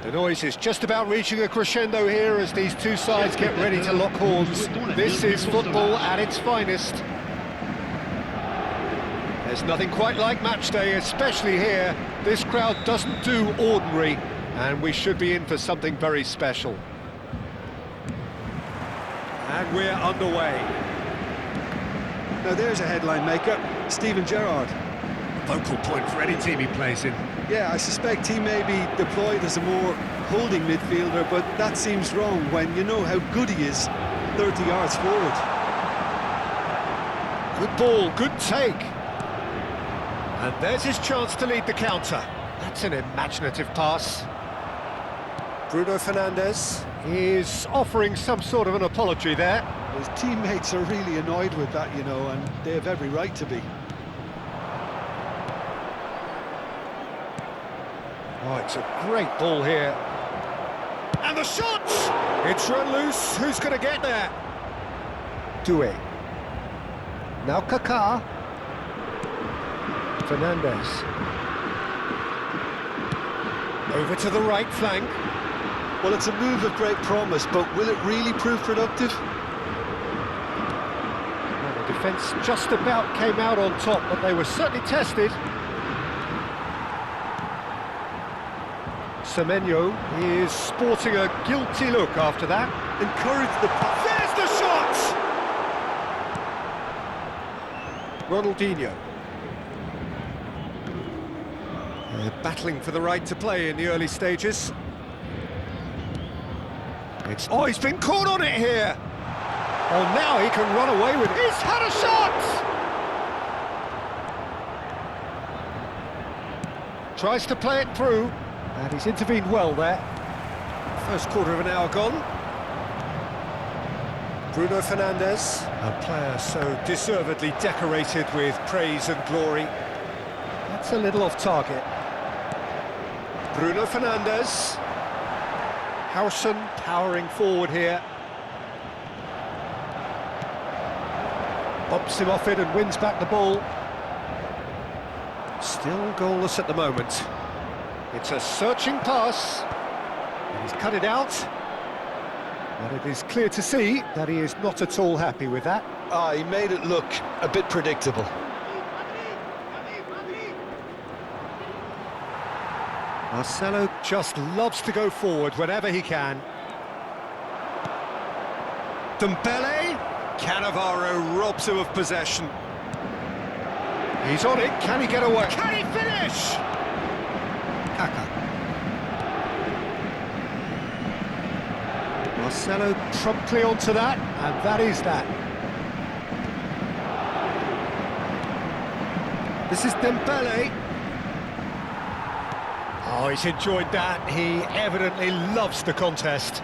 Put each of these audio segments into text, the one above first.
The noise is just about reaching a crescendo here as these two sides get ready to lock horns. This is football at its finest. There's nothing quite like match day, especially here. This crowd doesn't do ordinary, and we should be in for something very special. And we're underway. Now there's a headline maker, Steven Gerrard. Focal point for any team he plays in. Yeah, I suspect he may be deployed as a more holding midfielder, but that seems wrong when you know how good he is 30 yards forward. Good ball, good take. And there's his chance to lead the counter. That's an imaginative pass. Bruno Fernandes is offering some sort of an apology there. His teammates are really annoyed with that, you know, and they have every right to be. Oh, it's a great ball here. And the shot! It's run loose. Who's going to get there? Doué. Now Kaká. Fernandes. Over to the right flank. Well, it's a move of great promise, but will it really prove productive? Well, the defence just about came out on top, but they were certainly tested. Semenyo is sporting a guilty look after that. Encourage the pass. There's the shot! Ronaldinho. They're battling for the right to play in the early stages. Oh, he's been caught on it here! Oh, now he can run away with it. He's had a shot! Tries to play it through. And he's intervened well there. First quarter of an hour gone. Bruno Fernandes, a player so deservedly decorated with praise and glory. That's a little off target. Bruno Fernandes. Howson powering forward here. Bumps him off it and wins back the ball. Still goalless at the moment. It's a searching pass, and he's cut it out, but it is clear to see that he is not at all happy with that. He made it look a bit predictable. Marcelo just loves to go forward whenever he can. Dembele, Cannavaro robs him of possession. He's on it, can he get away? Can he finish? Kaká. Marcelo promptly onto that, and that is that. This is Dembele. Oh, he's enjoyed that. He evidently loves the contest.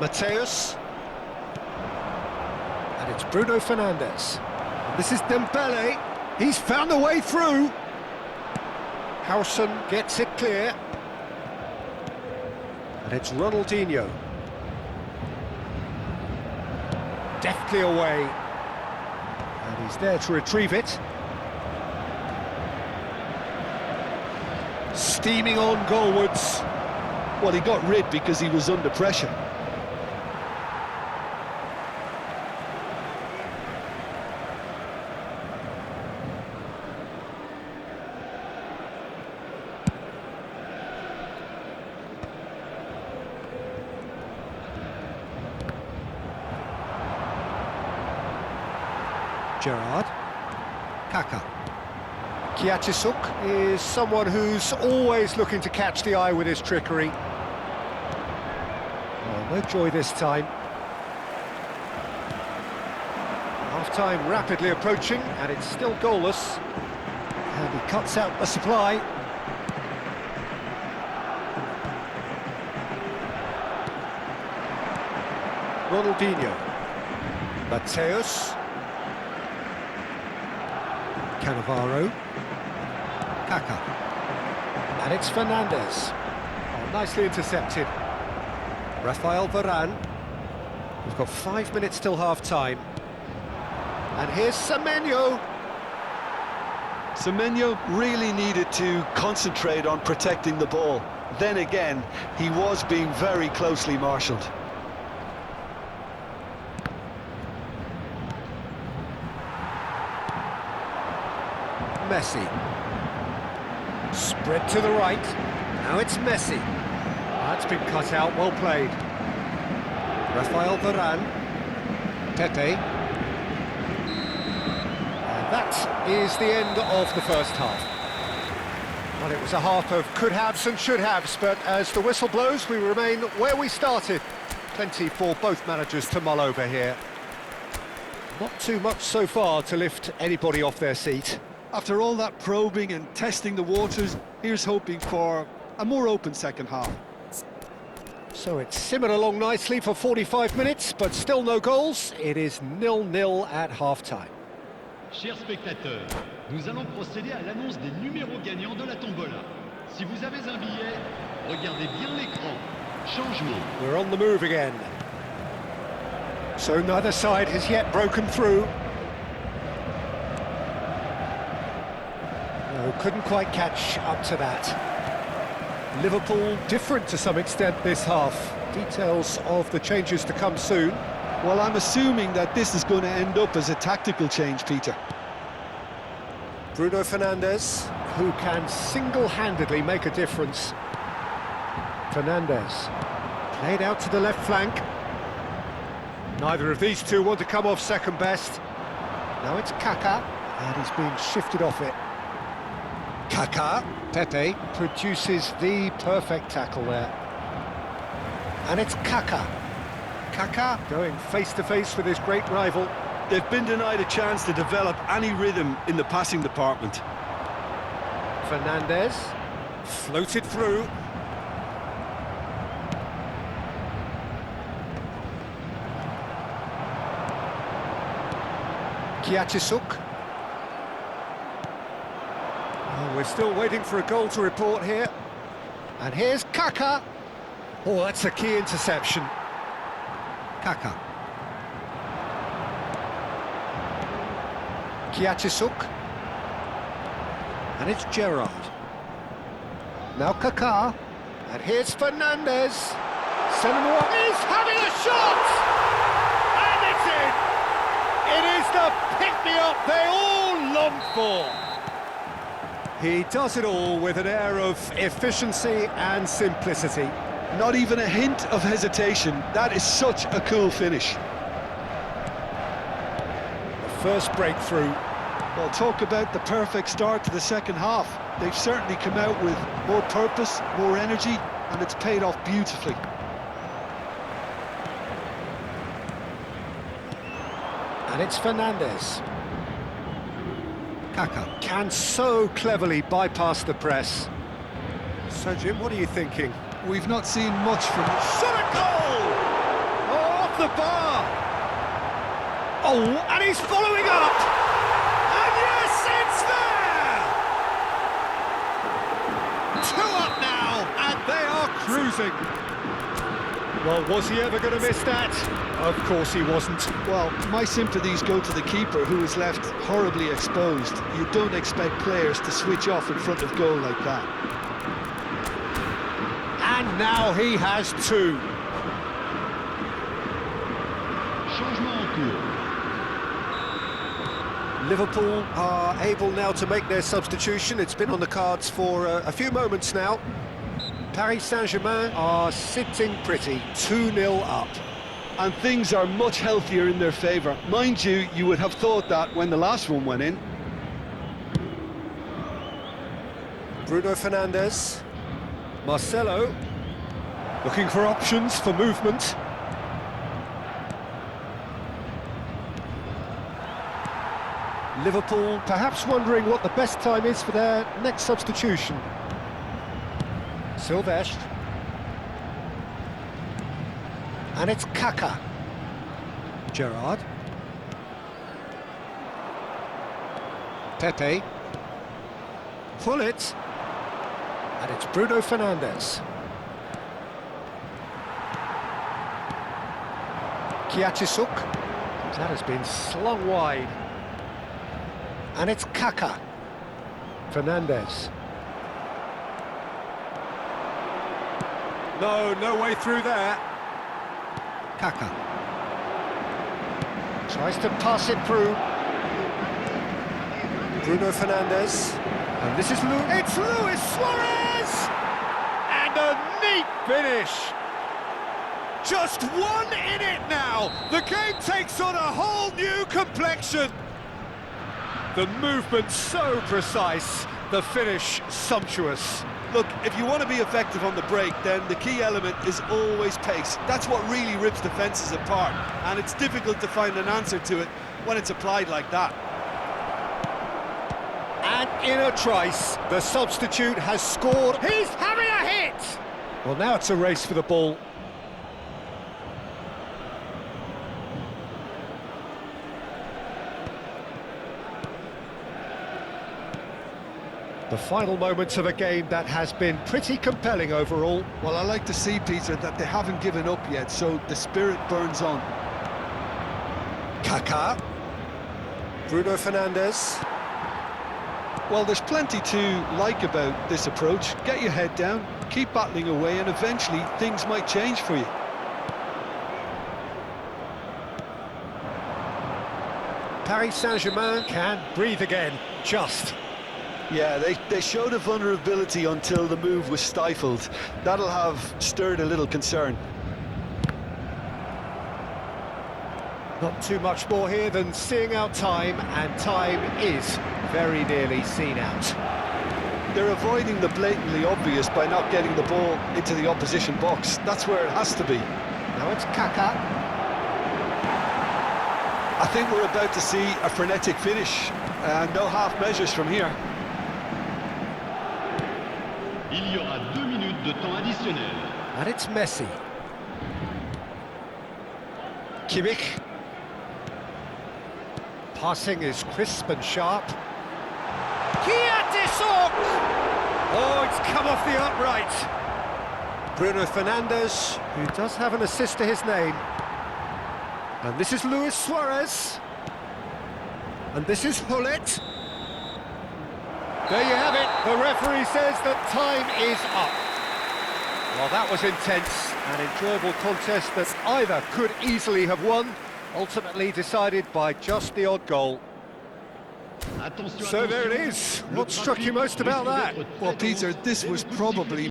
Mateus. And it's Bruno Fernandes. And this is Dembele. He's found a way through. Howson gets it clear. And it's Ronaldinho. Deftly away. And he's there to retrieve it. Steaming on goalwards. Well, he got rid because he was under pressure. Gerrard. Kaká. Kiatisuk is someone who's always looking to catch the eye with his trickery. Oh, no joy this time. Half-time rapidly approaching, and it's still goalless. And he cuts out the supply. Ronaldinho. Mateus. Cannavaro. Kaká. And it's Fernandes. Oh, nicely intercepted. Rafael Varane. We've got 5 minutes till half-time. And here's Semenyo. Semenyo really needed to concentrate on protecting the ball. Then again, he was being very closely marshalled. Messi. Spread to the right. Now it's Messi. That's been cut out, well played. Rafael Varane. Tete. And that is the end of the first half. Well, it was a half of could-haves and should-haves, but as the whistle blows, we remain where we started. Plenty for both managers to mull over here. Not too much so far to lift anybody off their seat. After all that probing and testing the waters, here's hoping for a more open second half. So it's simmered along nicely for 45 minutes, but still no goals. It is 0-0 at half-time. Chers spectateurs, nous allons procéder à l'annonce des numéros gagnants de la tombola. Si vous avez un billet, regardez bien l'écran. Changement. We're on the move again. So neither side has yet broken through. No, couldn't quite catch up to that. Liverpool different to some extent this half. Details of the changes to come soon. Well, I'm assuming that this is going to end up as a tactical change, Peter. Bruno Fernandes, who can single-handedly make a difference. Fernandes, played out to the left flank. Neither of these two want to come off second best. Now it's Kaka, and he's being shifted off it. Kaka, Tete produces the perfect tackle there. And it's Kaka. Kaka going face-to-face with his great rival. They've been denied a chance to develop any rhythm in the passing department. Fernandes, floated through. Kiachisuk. Oh, we're still waiting for a goal to report here. And here's Kaka. Oh, that's a key interception. Kaka. Kiachisuk. And it's Gerrard. Now Kaka. And here's Fernandes. Semenyo is having a shot! And it's in! It is the pick-me-up they all long for. He does it all with an air of efficiency and simplicity. Not even a hint of hesitation. That is such a cool finish. The first breakthrough. Well, talk about the perfect start to the second half. They've certainly come out with more purpose, more energy, and it's paid off beautifully. And it's Fernandes. Kaka can so cleverly bypass the press. So, Jim, what are you thinking? We've not seen much from it. Shot a goal! Oh, off the bar! Oh, and he's following up! And yes, it's there! 2 up now, and they are cruising. Well, was he ever going to miss that? Of course he wasn't. Well, my sympathies go to the keeper, who is left horribly exposed. You don't expect players to switch off in front of goal like that. And now he has 2. Changement en cours. Liverpool are able now to make their substitution. It's been on the cards for a few moments now. Paris Saint-Germain are sitting pretty, 2-0 up. And things are much healthier in their favour. Mind you, you would have thought that when the last one went in. Bruno Fernandes. Marcelo. Looking for options for movement. Liverpool perhaps wondering what the best time is for their next substitution. Silvestre. And it's Kaka. Gerrard. Tete. Pullet. And it's Bruno Fernandes. Kiachisuk. That has been slung wide. And it's Kaka. Fernandes. No way through there. Kaka. Tries to pass it through. Bruno Fernandes. And this is it's Luis Suarez! And a neat finish! Just one in it now! The game takes on a whole new complexion! The movement so precise, the finish sumptuous. Look, if you want to be effective on the break, then the key element is always pace. That's what really rips defences apart, and it's difficult to find an answer to it when it's applied like that. And in a trice, the substitute has scored. He's having a hit! Well, now it's a race for the ball. The final moments of a game that has been pretty compelling overall. Well, I like to see, Peter, that they haven't given up yet, so the spirit burns on. Kaka. Bruno Fernandes. Well, there's plenty to like about this approach. Get your head down, keep battling away, and eventually things might change for you. Paris Saint-Germain can breathe again, just. Yeah, they showed a vulnerability until the move was stifled. That'll have stirred a little concern. Not too much more here than seeing out time, and time is very nearly seen out. They're avoiding the blatantly obvious by not getting the ball into the opposition box. That's where it has to be. Now it's Kaka. I think we're about to see a frenetic finish. No half measures from here. Il y aura 2 minutes de temps additionnel. And it's Messi. Kimmich. Passing is crisp and sharp. Kiatisok! Oh, it's come off the upright. Bruno Fernandes, who does have an assist to his name. And this is Luis Suarez. And this is Hullet. There you have it. The referee says that time is up. Well, that was intense, an enjoyable contest that either could easily have won, ultimately decided by just the odd goal. Attention, So there it attention. is. What struck you most about that? Well, Peter, this was probably